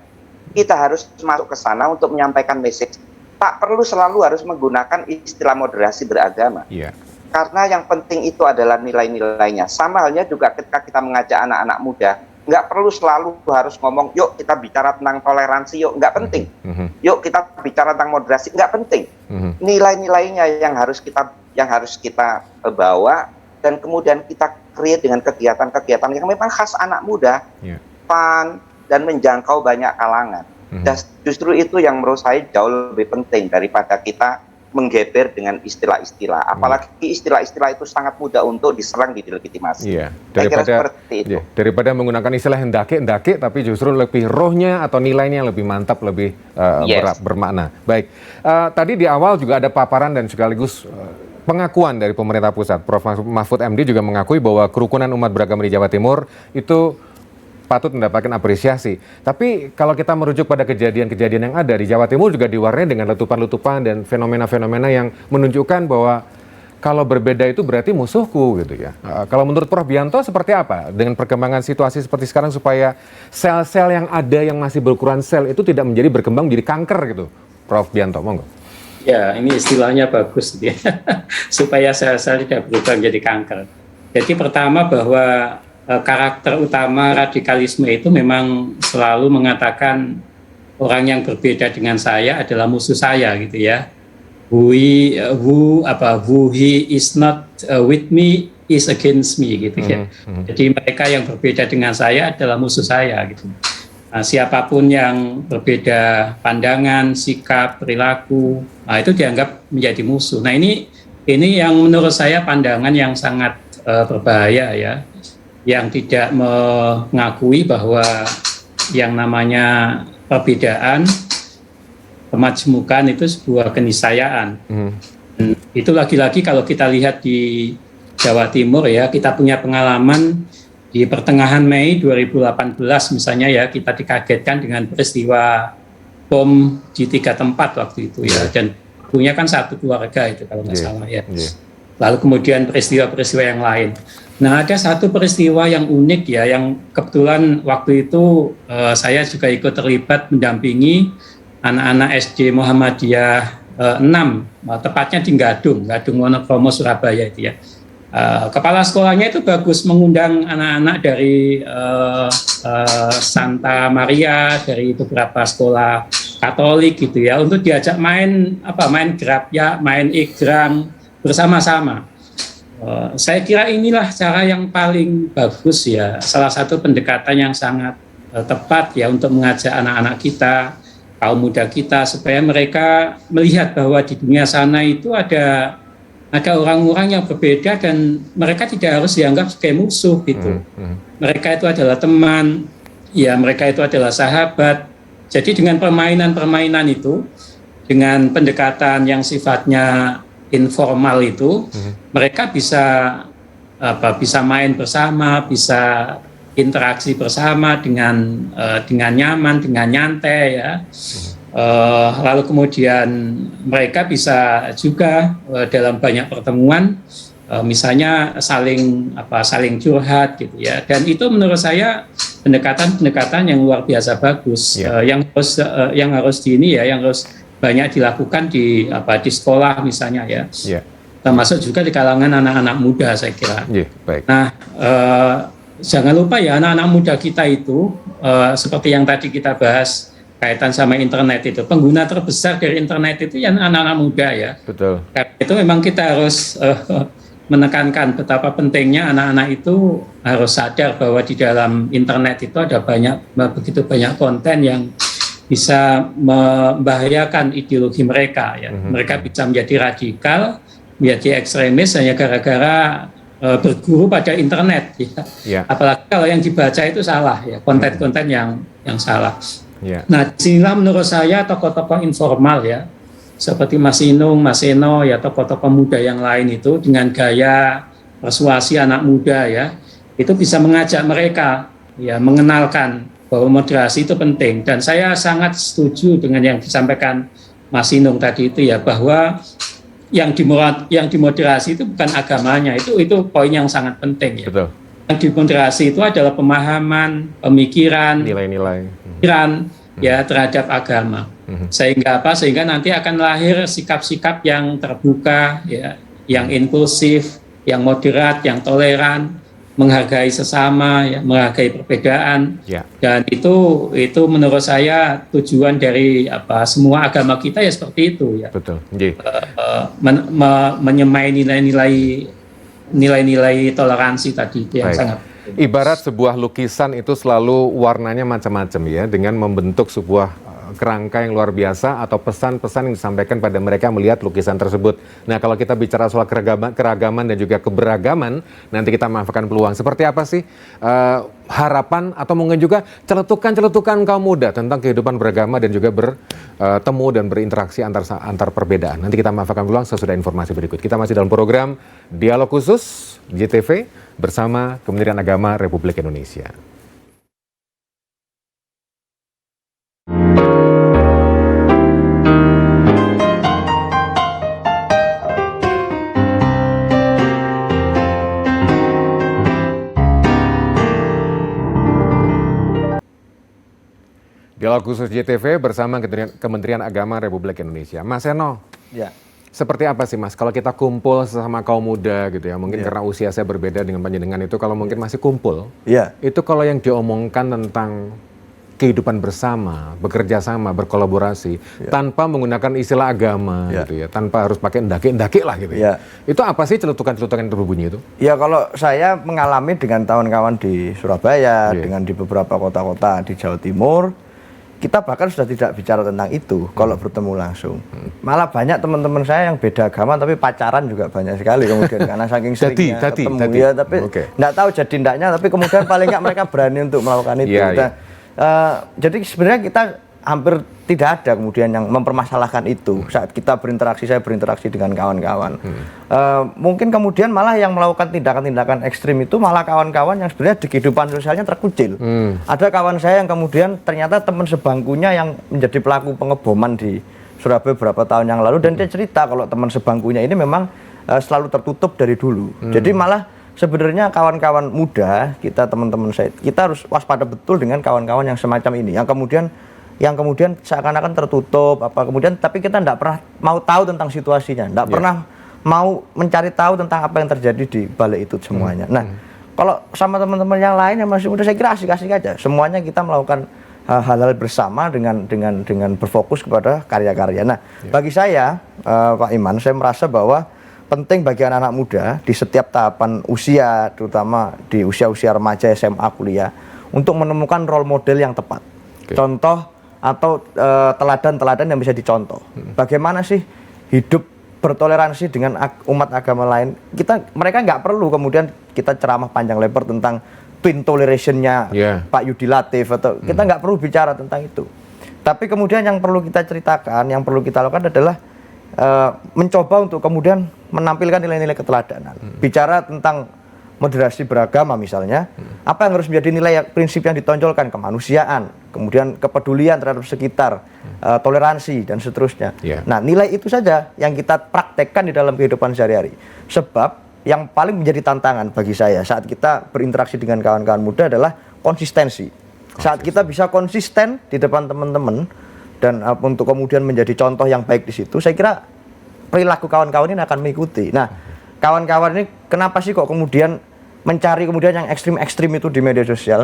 Kita harus masuk ke sana untuk menyampaikan message. Tak perlu selalu harus menggunakan istilah moderasi beragama. Yeah. Karena yang penting itu adalah nilai-nilainya. Sama halnya juga ketika kita mengajak anak-anak muda, nggak perlu selalu harus ngomong, yuk kita bicara tentang toleransi, yuk, nggak penting. Yuk kita bicara tentang moderasi, nggak penting. Nilai-nilainya yang harus kita bawa, dan kemudian kita create dengan kegiatan-kegiatan yang memang khas anak muda, fun, dan menjangkau banyak kalangan. Dan justru itu yang menurut saya jauh lebih penting daripada kita menggeber dengan istilah-istilah. Apalagi istilah-istilah itu sangat mudah untuk diserang, didelegitimasi. Iya, daripada menggunakan istilah hendake, tapi justru lebih rohnya atau nilainya lebih mantap, lebih bermakna. Baik, tadi di awal juga ada paparan dan sekaligus pengakuan dari pemerintah pusat. Prof. Mahfud MD juga mengakui bahwa kerukunan umat beragama di Jawa Timur itu patut mendapatkan apresiasi. Tapi kalau kita merujuk pada kejadian-kejadian yang ada di Jawa Timur juga diwarnai dengan letupan-letupan dan fenomena-fenomena yang menunjukkan bahwa kalau berbeda itu berarti musuhku gitu ya. Kalau menurut Prof. Bianto seperti apa dengan perkembangan situasi seperti sekarang supaya sel-sel yang ada yang masih berukuran sel itu tidak menjadi berkembang menjadi kanker gitu, Prof. Bianto, monggo. Ya, ini istilahnya bagus ya. Supaya sel-sel tidak berubah menjadi kanker. Jadi pertama bahwa karakter utama radikalisme itu memang selalu mengatakan orang yang berbeda dengan saya adalah musuh saya gitu ya. Who he is not with me is against me gitu ya. Jadi mereka yang berbeda dengan saya adalah musuh saya gitu. Nah, siapapun yang berbeda pandangan, sikap, perilaku, nah itu dianggap menjadi musuh. Nah ini yang menurut saya pandangan yang sangat berbahaya ya, yang tidak mengakui bahwa yang namanya perbedaan, kemajmukan itu sebuah keniscayaan. Dan itu lagi-lagi kalau kita lihat di Jawa Timur ya, kita punya pengalaman di pertengahan Mei 2018 misalnya ya, kita dikagetkan dengan peristiwa bom di 3 tempat waktu itu ya, dan punya kan satu keluarga itu kalau nggak salah ya. Lalu kemudian peristiwa-peristiwa yang lain. Nah ada satu peristiwa yang unik ya, yang kebetulan waktu itu saya juga ikut terlibat mendampingi anak-anak SD Muhammadiyah 6, tepatnya di Gadung Wonokromo Surabaya itu ya. Kepala sekolahnya itu bagus mengundang anak-anak dari Santa Maria, dari beberapa sekolah Katolik gitu ya, untuk diajak main grabya, main egrang, bersama-sama. Saya kira inilah cara yang paling bagus ya, salah satu pendekatan yang sangat tepat ya untuk mengajak anak-anak kita, kaum muda kita, supaya mereka melihat bahwa di dunia sana itu ada orang-orang yang berbeda dan mereka tidak harus dianggap sebagai musuh gitu. Mereka itu adalah teman, ya mereka itu adalah sahabat. Jadi dengan permainan-permainan itu, dengan pendekatan yang sifatnya informal itu, mereka bisa main bersama, bisa interaksi bersama dengan nyaman, dengan nyantai ya. Lalu kemudian mereka bisa juga dalam banyak pertemuan, misalnya saling curhat gitu ya. Dan itu menurut saya pendekatan yang luar biasa bagus, yang harus banyak dilakukan di sekolah misalnya ya. Termasuk juga di kalangan anak-anak muda saya kira. Baik. Nah, jangan lupa ya anak-anak muda kita itu seperti yang tadi kita bahas kaitan sama internet itu, pengguna terbesar dari internet itu ya anak-anak muda ya. Betul. Karena itu memang kita harus menekankan betapa pentingnya anak-anak itu harus sadar bahwa di dalam internet itu ada begitu banyak konten yang bisa membahayakan ideologi mereka ya. Mereka bisa menjadi radikal, menjadi ekstremis hanya gara-gara berguru pada internet ya. Apalagi kalau yang dibaca itu salah ya, konten-konten yang salah. Nah, disinilah menurut saya tokoh-tokoh informal ya, seperti Mas Inung, Mas Eno ya, tokoh-tokoh muda yang lain itu dengan gaya persuasi anak muda ya, itu bisa mengajak mereka ya, mengenalkan bahwa moderasi itu penting. Dan saya sangat setuju dengan yang disampaikan Mas Inung tadi itu ya, bahwa yang dimoderasi itu bukan agamanya, itu poin yang sangat penting ya. Betul. Yang dimoderasi itu adalah pemahaman, pemikiran, nilai-nilai ya terhadap agama. Sehingga nanti akan lahir sikap-sikap yang terbuka ya, yang inklusif, yang moderat, yang toleran, menghargai sesama ya, menghargai perbedaan. Dan itu menurut saya tujuan dari semua agama kita ya seperti itu ya. Betul. Menyemai nilai-nilai toleransi tadi itu yang sangat. Ibarat sebuah lukisan itu selalu warnanya macam-macam ya, dengan membentuk sebuah kerangka yang luar biasa atau pesan-pesan yang disampaikan pada mereka melihat lukisan tersebut. Nah, kalau kita bicara soal keragaman dan juga keberagaman, nanti kita manfaatkan peluang. Seperti apa sih harapan atau mungkin juga celetukan-celetukan kaum muda tentang kehidupan beragama dan juga bertemu dan berinteraksi antar perbedaan. Nanti kita manfaatkan peluang sesudah informasi berikut. Kita masih dalam program Dialog Khusus JTV bersama Kementerian Agama Republik Indonesia. Dialog Khusus JTV bersama Kementerian Agama Republik Indonesia. Mas Eno, seperti apa sih Mas, kalau kita kumpul sesama kaum muda gitu ya, mungkin karena usia saya berbeda dengan panjenengan itu, kalau mungkin masih kumpul, itu kalau yang diomongkan tentang kehidupan bersama, bekerja sama, berkolaborasi, tanpa menggunakan istilah agama gitu ya, tanpa harus pakai endaki-endaki lah gitu ya. Itu apa sih celutukan-celutukan yang berbunyi itu? Ya kalau saya mengalami dengan kawan-kawan di Surabaya, dengan di beberapa kota-kota di Jawa Timur, kita bahkan sudah tidak bicara tentang itu kalau bertemu langsung. Malah banyak teman-teman saya yang beda agama tapi pacaran juga banyak sekali kemudian karena saking seringnya ketemu ya, tapi nggak tahu jadi ndaknya, tapi kemudian paling nggak mereka berani untuk melakukan itu. Jadi sebenarnya kita hampir tidak ada kemudian yang mempermasalahkan itu saat kita berinteraksi, saya berinteraksi dengan kawan-kawan. Mungkin kemudian malah yang melakukan tindakan-tindakan ekstrim itu malah kawan-kawan yang sebenarnya di kehidupan sosialnya terkucil. Ada kawan saya yang kemudian ternyata teman sebangkunya yang menjadi pelaku pengeboman di Surabaya beberapa tahun yang lalu, dan dia cerita kalau teman sebangkunya ini memang selalu tertutup dari dulu. Jadi malah sebenarnya kawan-kawan muda kita, teman-teman saya, kita harus waspada betul dengan kawan-kawan yang semacam ini, yang kemudian seakan-akan tertutup kemudian tapi kita tidak pernah mau tahu tentang situasinya, tidak pernah mau mencari tahu tentang apa yang terjadi di balik itu semuanya. Nah, kalau sama teman-teman yang lain yang masih muda, saya kira asik-asik aja. Semuanya kita melakukan hal-hal bersama dengan berfokus kepada karya-karya. Nah, bagi saya Pak Iman, saya merasa bahwa penting bagi anak-anak muda di setiap tahapan usia, terutama di usia-usia remaja, SMA, kuliah, untuk menemukan role model yang tepat. Contoh atau teladan-teladan yang bisa dicontoh. Bagaimana sih hidup bertoleransi dengan umat agama lain? Mereka nggak perlu kemudian kita ceramah panjang lebar tentang twin toleration-nya Pak Yudi Latif, atau kita nggak perlu bicara tentang itu. Tapi kemudian yang perlu kita ceritakan, yang perlu kita lakukan adalah mencoba untuk kemudian menampilkan nilai-nilai keteladanan. Bicara tentang moderasi beragama misalnya, apa yang harus menjadi nilai prinsip yang ditonjolkan? Kemanusiaan, kemudian kepedulian terhadap sekitar, toleransi, dan seterusnya. Nah, nilai itu saja yang kita praktekkan di dalam kehidupan sehari-hari. Sebab yang paling menjadi tantangan bagi saya saat kita berinteraksi dengan kawan-kawan muda adalah konsistensi. Saat kita bisa konsisten di depan teman-teman dan untuk kemudian menjadi contoh yang baik di situ, saya kira perilaku kawan-kawan ini akan mengikuti. Nah, kawan-kawan ini kenapa sih kok kemudian mencari kemudian yang ekstrim-ekstrim itu di media sosial?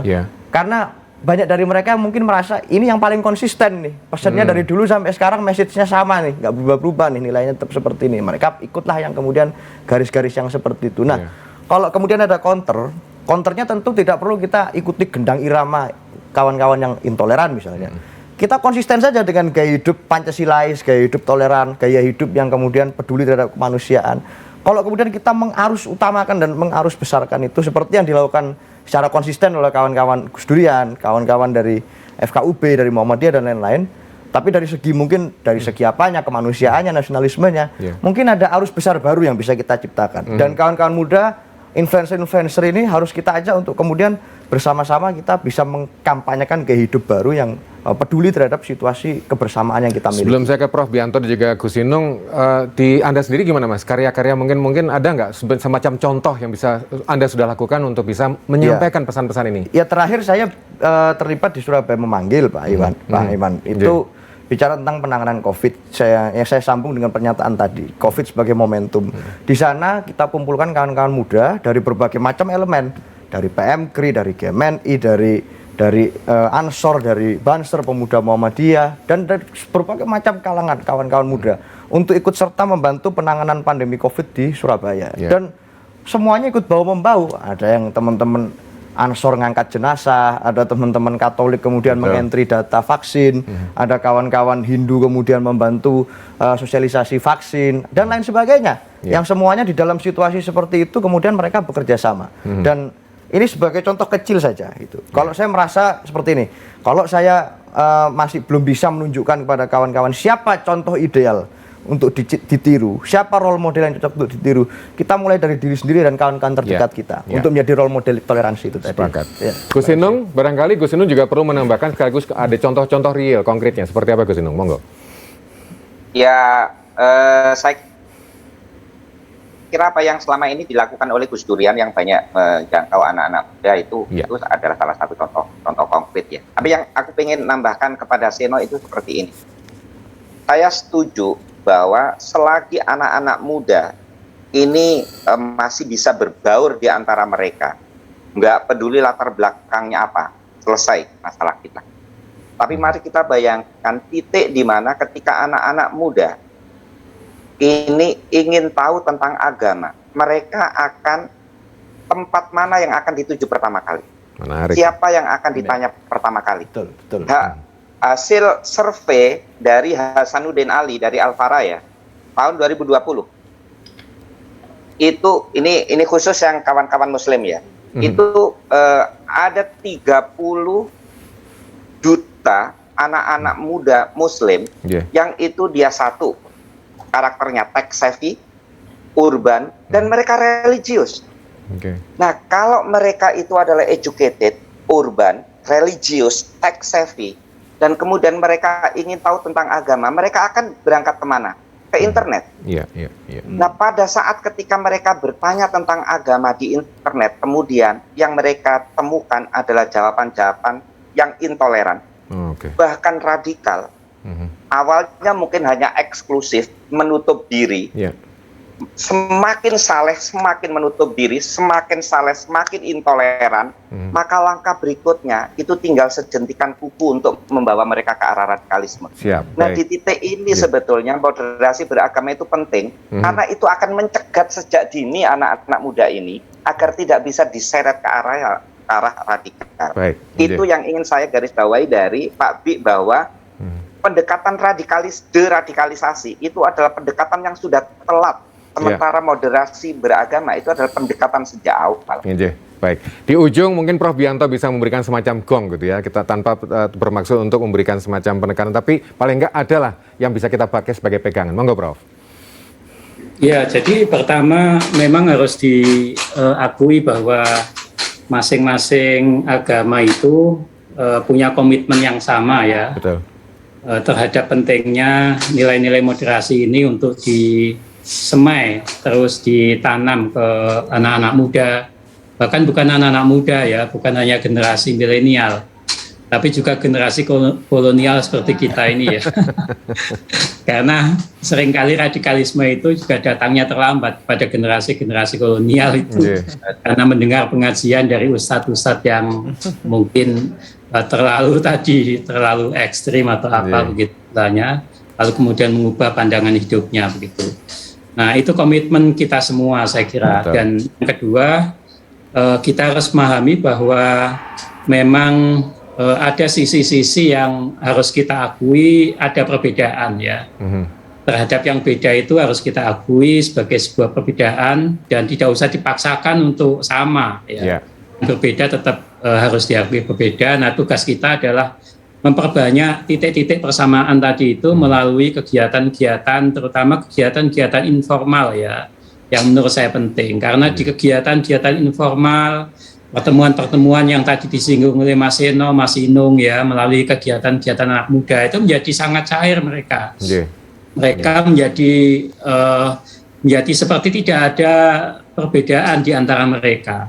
Karena banyak dari mereka mungkin merasa ini yang paling konsisten nih, pesannya dari dulu sampai sekarang message-nya sama nih, nggak berubah-berubah nih, nilainya tetap seperti ini. Mereka ikutlah yang kemudian garis-garis yang seperti itu. Nah, kalau kemudian ada counternya tentu tidak perlu kita ikuti gendang irama kawan-kawan yang intoleran misalnya. Kita konsisten saja dengan gaya hidup Pancasilais, gaya hidup toleran, gaya hidup yang kemudian peduli terhadap kemanusiaan. Kalau kemudian kita mengarus utamakan dan mengarus besarkan itu seperti yang dilakukan secara konsisten oleh kawan-kawan Gus Durian, kawan-kawan dari FKUB, dari Muhammadiyah dan lain-lain. Tapi dari segi mungkin dari segi apanya, kemanusiaannya, nasionalismenya, mungkin ada arus besar baru yang bisa kita ciptakan. Dan kawan-kawan muda, influencer-influencer ini harus kita ajak untuk kemudian bersama-sama kita bisa mengkampanyekan gaya hidup baru yang peduli terhadap situasi kebersamaan yang kita miliki. Sebelum saya ke Prof Bianto dan juga Gus Inung, di Anda sendiri gimana Mas? Karya-karya mungkin ada nggak semacam contoh yang bisa Anda sudah lakukan untuk bisa menyampaikan pesan-pesan ini? Ya, terakhir saya terlibat di Surabaya Memanggil, Pak Iwan. Pak Iwan itu bicara tentang penanganan COVID. Saya sambung dengan pernyataan tadi, COVID sebagai momentum. Di sana kita kumpulkan kawan-kawan muda dari berbagai macam elemen, dari PMKRI, dari GMNI, dari Ansor, dari Banser, Pemuda Muhammadiyah, dan dari berbagai macam kalangan kawan-kawan muda untuk ikut serta membantu penanganan pandemi COVID di Surabaya. Dan semuanya ikut bahu-membahu. Ada yang teman-teman Ansor ngangkat jenazah, ada teman-teman Katolik kemudian mengentri data vaksin, ada kawan-kawan Hindu kemudian membantu sosialisasi vaksin, dan lain sebagainya. Yang semuanya di dalam situasi seperti itu kemudian mereka bekerja sama. Dan ini sebagai contoh kecil saja. Gitu. Kalau saya merasa seperti ini, kalau saya masih belum bisa menunjukkan kepada kawan-kawan siapa contoh ideal untuk ditiru, siapa role model yang cocok untuk ditiru, kita mulai dari diri sendiri dan kawan-kawan terdekat kita untuk menjadi role model toleransi itu tadi. Gus Inung, barangkali Gus Inung juga perlu menambahkan sekaligus ada contoh-contoh real konkretnya seperti apa Gus Inung, monggo. Ya, saya kira apa yang selama ini dilakukan oleh Gus Durian yang banyak menjangkau anak-anak muda itu adalah salah satu contoh konkret ya. Tapi yang aku ingin nambahkan kepada Seno itu seperti ini. Saya setuju bahwa selagi anak-anak muda ini masih bisa berbaur di antara mereka, nggak peduli latar belakangnya apa, selesai masalah kita. Tapi mari kita bayangkan titik di mana ketika anak-anak muda ini ingin tahu tentang agama, mereka akan tempat mana yang akan dituju pertama kali? Menarik. Siapa yang akan ditanya pertama kali? Betul. Hasil survei dari Hasanuddin Ali dari Al-Faraya tahun 2020. Itu ini khusus yang kawan-kawan muslim ya. Itu ada 30 juta anak-anak muda muslim yang itu dia satu karakternya tech savvy, urban, dan mereka religius. Nah, kalau mereka itu adalah educated, urban, religius, tech savvy, dan kemudian mereka ingin tahu tentang agama, mereka akan berangkat kemana? Ke internet. Nah, pada saat ketika mereka bertanya tentang agama di internet, kemudian yang mereka temukan adalah jawaban-jawaban yang intoleran, bahkan radikal. Awalnya mungkin hanya eksklusif, menutup diri, semakin saleh, semakin menutup diri, semakin saleh, semakin intoleran, maka langkah berikutnya itu tinggal sejentikan kuku untuk membawa mereka ke arah radikalisme. Siap, Nah, baik. di titik ini sebetulnya moderasi beragama itu penting, karena itu akan mencegat sejak dini anak-anak muda ini agar tidak bisa diseret ke arah radikal. Baik, Itu yang ingin saya garis bawahi dari Pak Bi, bahwa pendekatan deradikalisasi itu adalah pendekatan yang sudah telat. Sementara moderasi beragama itu adalah pendekatan sejak awal. Baik. Di ujung mungkin Prof Bianto bisa memberikan semacam gong gitu ya. Kita tanpa bermaksud untuk memberikan semacam penekanan, tapi paling enggak adalah yang bisa kita pakai sebagai pegangan. Monggo Prof. Ya, jadi pertama memang harus diakui bahwa masing-masing agama itu punya komitmen yang sama ya. Betul. Terhadap pentingnya nilai-nilai moderasi ini untuk disemai, terus ditanam ke anak-anak muda, bahkan bukan anak-anak muda ya, bukan hanya generasi milenial, tapi juga generasi kolonial seperti kita ini ya. Karena seringkali radikalisme itu juga datangnya terlambat pada generasi-generasi kolonial itu, karena mendengar pengajian dari ustadz-ustadz yang mungkin terlalu ekstrim atau apa begitu tanya, lalu kemudian mengubah pandangan hidupnya begitu. Nah, itu komitmen kita semua saya kira. Betul. Dan yang kedua, kita harus memahami bahwa memang ada sisi-sisi yang harus kita akui, ada perbedaan ya. Terhadap yang beda itu harus kita akui sebagai sebuah perbedaan dan tidak usah dipaksakan untuk sama ya. Berbeda tetap harus diakui berbeda. Nah, tugas kita adalah memperbanyak titik-titik persamaan tadi itu melalui kegiatan-kegiatan, terutama kegiatan-kegiatan informal ya, yang menurut saya penting. Karena di kegiatan-kegiatan informal, pertemuan-pertemuan yang tadi disinggung oleh Mas Eno, Mas Inung ya, melalui kegiatan-kegiatan anak muda itu menjadi sangat cair mereka. Mereka menjadi seperti tidak ada perbedaan di antara mereka.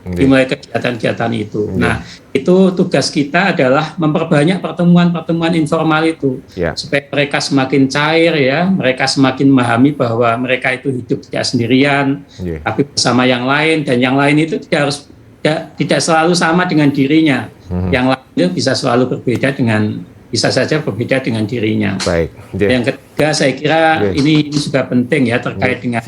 Dimulai kegiatan-kegiatan itu. Nah, itu tugas kita adalah memperbanyak pertemuan-pertemuan informal itu supaya mereka semakin cair ya, mereka semakin memahami bahwa mereka itu hidup tidak sendirian, tapi bersama yang lain, dan yang lain itu tidak selalu sama dengan dirinya. Yang lain itu bisa saja berbeda dengan dirinya. Baik. Yang ketiga saya kira ini juga penting ya, terkait dengan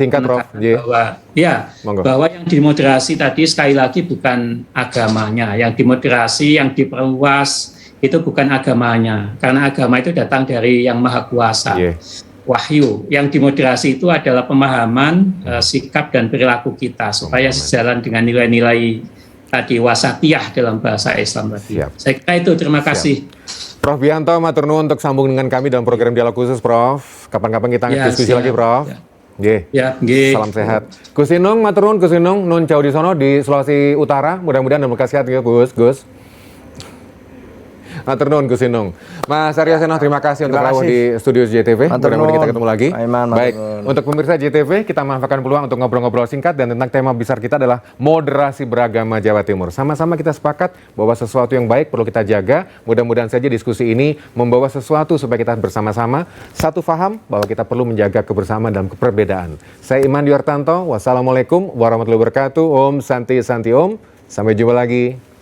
bahwa yang dimoderasi tadi sekali lagi bukan agamanya, yang dimoderasi, yang diperluas itu bukan agamanya, karena agama itu datang dari Yang Maha Kuasa. Wahyu. Yang dimoderasi itu adalah pemahaman, sikap dan perilaku kita supaya sejalan dengan nilai-nilai tadi wasatiyah dalam bahasa Islam tadi. Saya kira itu. Terima kasih. Prof Bianto, matur nuwun untuk sambung dengan kami dalam program Dialog Khusus, Prof. Kapan-kapan kita diskusi lagi, Prof. Salam sehat. Gus Inung, matur nuwun Gus Inung, nun jauh di sono di Sulawesi Utara. Mudah-mudahan dan berkah sehat ya, Gus. Matur nuwun Gus Inung. Mas Arya Seno, terima kasih untuk rawuh di studio JTV. Mudah-mudahan kita ketemu lagi. Baik, untuk pemirsa JTV, kita manfaatkan peluang untuk ngobrol-ngobrol singkat dan tentang tema besar kita adalah moderasi beragama Jawa Timur. Sama-sama kita sepakat bahwa sesuatu yang baik perlu kita jaga. Mudah-mudahan saja diskusi ini membawa sesuatu supaya kita bersama-sama satu faham bahwa kita perlu menjaga kebersamaan dalam perbedaan. Saya Iman Diartanto. Wassalamualaikum warahmatullahi wabarakatuh. Om Santi Santi Om. Sampai jumpa lagi.